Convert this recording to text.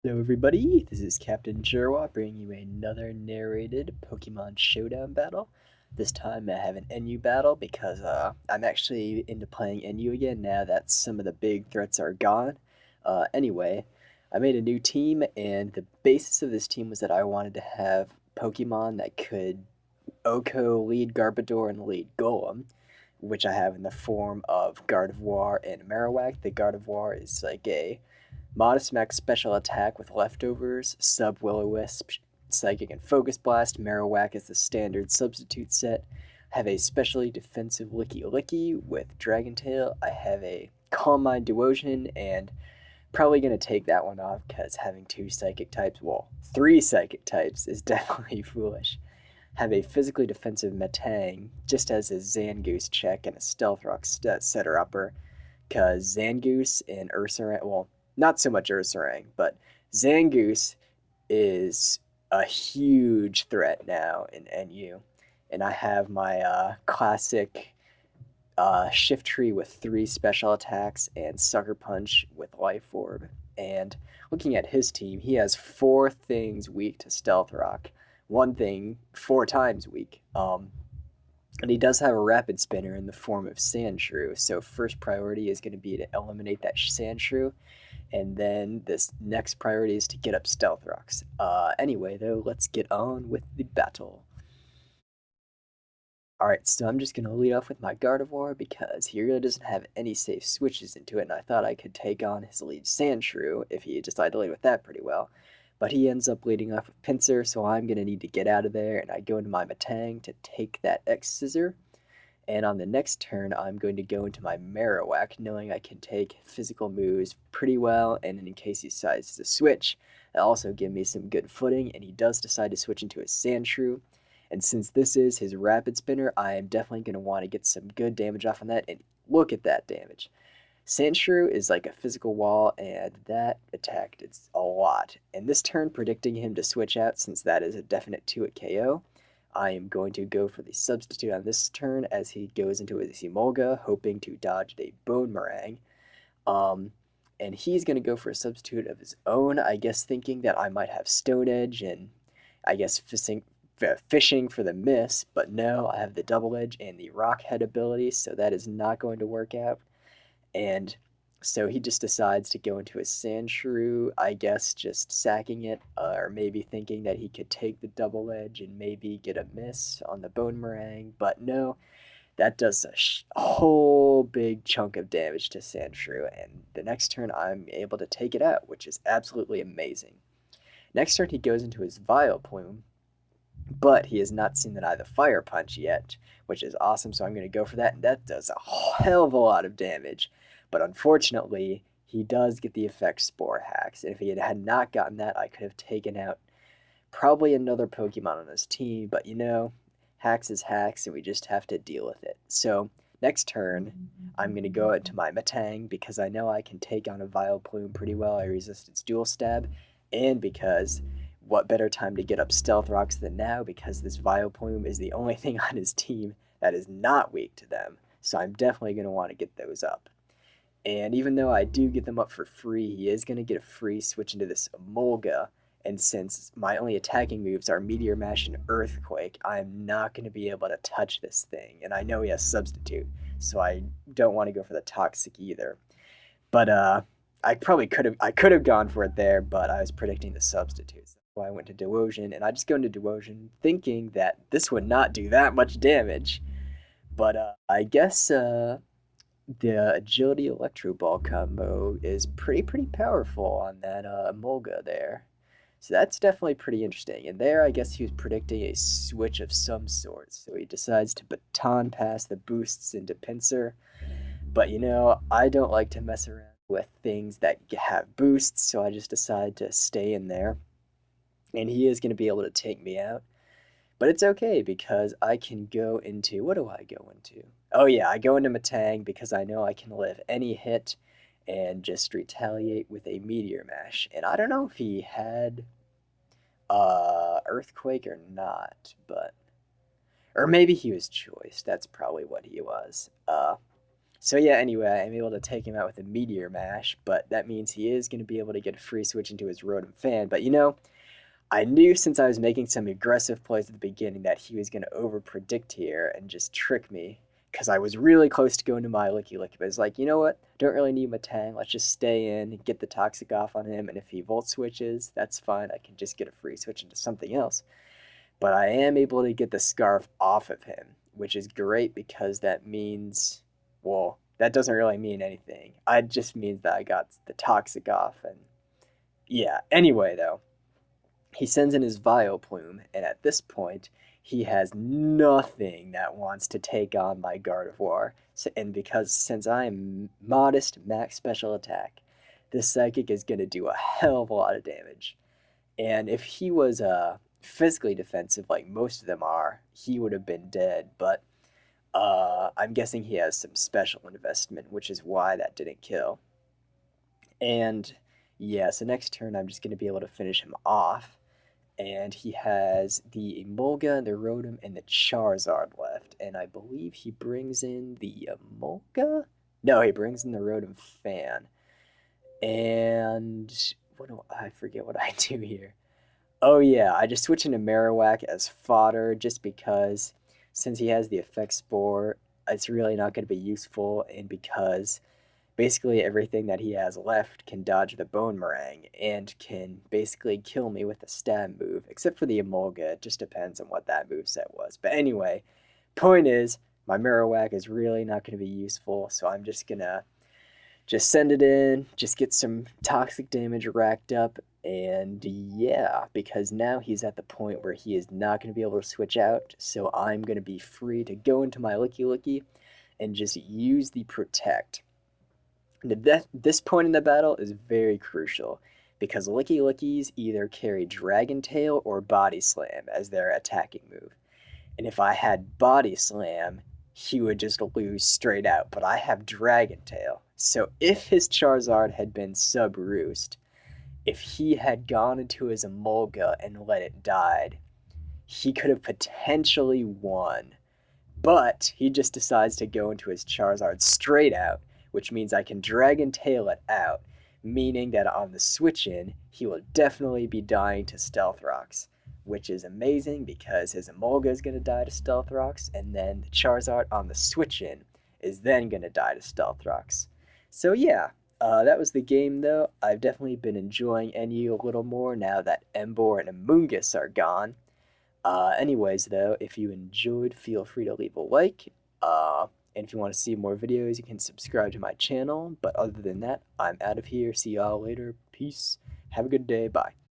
Hello everybody, this is Captain Jerwa bringing you another narrated Pokemon Showdown battle. This time I have an NU battle because I'm actually into playing NU again now that some of the big threats are gone. Anyway, I made a new team and the basis of this team was that I wanted to have Pokemon that could OHKO lead Garbodor and lead Golem, which I have in the form of Gardevoir and Marowak. The Gardevoir is like a Modest Max special attack with leftovers, Sub Will-O-Wisp, Psychic, and Focus Blast. Marowak is the standard substitute set. I have a specially defensive Licky Licky with Dragon Tail. I have a Calm Mind Duosion, and probably going to take that one off because having two Psychic types, well, three Psychic types, is definitely foolish. Have a physically defensive Metang, just as a Zangoose check and a Stealth Rock setter upper, because Zangoose and Ursaring, well, not so much Ursaring, but Zangoose is a huge threat now in NU. And I have my classic Shift Tree with three special attacks and Sucker Punch with Life Orb. And looking at his team, he has four things weak to Stealth Rock, one thing four times weak. And he does have a Rapid Spinner in the form of Sandshrew, so first priority is going to be to eliminate that Sandshrew, and then this next priority is to get up Stealth Rocks. Anyway, though, let's get on with the battle. Alright, so I'm just going to lead off with my Gardevoir because he really doesn't have any safe switches into it, and I thought I could take on his lead Sandshrew if he decided to lead with that pretty well. But he ends up leading off with Pinsir, so I'm going to need to get out of there, and I go into my Metang to take that X-Scissor. And on the next turn, I'm going to go into my Marowak, knowing I can take physical moves pretty well, and in case he decides to switch, that'll also give me some good footing, and he does decide to switch into his Sandshrew. And since this is his Rapid Spinner, I am definitely going to want to get some good damage off on that, and look at that damage. Sandshrew is like a physical wall, and that attacked it's a lot. And this turn, predicting him to switch out, since that is a definite 2 at KO, I am going to go for the substitute on this turn as he goes into his Emolga, hoping to dodge a Bone Meringue. And he's going to go for a substitute of his own, I guess thinking that I might have Stone Edge and I guess fishing for the miss, but no, I have the Double Edge and the Rock Head ability, so that is not going to work out. And so he just decides to go into his Sandshrew, I guess just sacking it, or maybe thinking that he could take the Double Edge and maybe get a miss on the Bone Meringue, but no, that does a whole big chunk of damage to Sandshrew, and the next turn I'm able to take it out, which is absolutely amazing. Next turn he goes into his Vileplume, but he has not seen that I have the Fire Punch yet, which is awesome, so I'm going to go for that, and that does a hell of a lot of damage. But unfortunately, he does get the effect Spore Hacks, and if he had not gotten that, I could have taken out probably another Pokemon on his team, but you know, Hacks is Hacks, and we just have to deal with it. So, next turn, I'm going to go into my Metang, because I know I can take on a Vileplume pretty well. I resist its Dual Stab, and because what better time to get up Stealth Rocks than now, because this Vileplume is the only thing on his team that is not weak to them, so I'm definitely going to want to get those up. And even though I do get them up for free, he is going to get a free switch into this Emolga, and since my only attacking moves are Meteor Mash and Earthquake, I'm not going to be able to touch this thing, and I know he has Substitute, so I don't want to go for the Toxic either. But I could have gone for it there, but I was predicting the Substitutes. That's why I went to Duosion, and I just go into Duosion thinking that this would not do that much damage. But I guess the Agility Electro Ball combo is pretty powerful on that Emolga there. So that's definitely pretty interesting. And there, I guess he was predicting a switch of some sort. So he decides to baton pass the boosts into Pinsir. But you know, I don't like to mess around with things that have boosts, so I just decide to stay in there. And he is going to be able to take me out. But it's okay because I can go into, what do I go into? Oh yeah, I go into Metang because I know I can live any hit and just retaliate with a Meteor Mash. And I don't know if he had Earthquake or not, but or maybe he was Choice. That's probably what he was. So yeah, anyway, I'm able to take him out with a Meteor Mash, but that means he is going to be able to get a free switch into his Rotom Fan. But I knew since I was making some aggressive plays at the beginning that he was going to over-predict here and just trick me. Because I was really close to going to my Licky Licky. But I was like, you know what? Don't really need my Tang. Let's just stay in, get the Toxic off on him. And if he Volt Switches, that's fine. I can just get a free switch into something else. But I am able to get the Scarf off of him, which is great because that means, well, that doesn't really mean anything. It just means that I got the Toxic off. And yeah, anyway, though, he sends in his Vileplume, and at this point, he has nothing that wants to take on my Gardevoir. And because since I am modest max special attack, this Psychic is going to do a hell of a lot of damage. And if he was physically defensive like most of them are, he would have been dead. But I'm guessing he has some special investment, which is why that didn't kill. And yeah, so next turn I'm just going to be able to finish him off. And he has the Emolga, the Rotom, and the Charizard left. And I believe he brings in the Emolga? No, he brings in the Rotom Fan. And I forget what I do here. Oh yeah, I just switch into Marowak as fodder just because since he has the Effect Spore, it's really not going to be useful, and because basically everything that he has left can dodge the Bone Meringue and can basically kill me with a stab move, except for the Emolga. It just depends on what that moveset was. But anyway, point is, my Marowak is really not going to be useful, so I'm just going to just send it in, just get some toxic damage racked up, and yeah, because now he's at the point where he is not going to be able to switch out, so I'm going to be free to go into my Licky Licky and just use the Protect. This point in the battle is very crucial because Licky Lickies either carry Dragon Tail or Body Slam as their attacking move. And if I had Body Slam, he would just lose straight out. But I have Dragon Tail. So if his Charizard had been sub-roost, if he had gone into his Emolga and let it die, he could have potentially won. But he just decides to go into his Charizard straight out, which means I can Dragon Tail it out, meaning that on the switch-in, he will definitely be dying to Stealth Rocks, which is amazing because his Emolga is going to die to Stealth Rocks, and then the Charizard on the switch-in is then going to die to Stealth Rocks. So yeah, that was the game though. I've definitely been enjoying NU a little more now that Emboar and Amoonguss are gone. Anyways, though, if you enjoyed, feel free to leave a like. And if you want to see more videos, you can subscribe to my channel. But other than that, I'm out of here. See y'all later. Peace. Have a good day. Bye.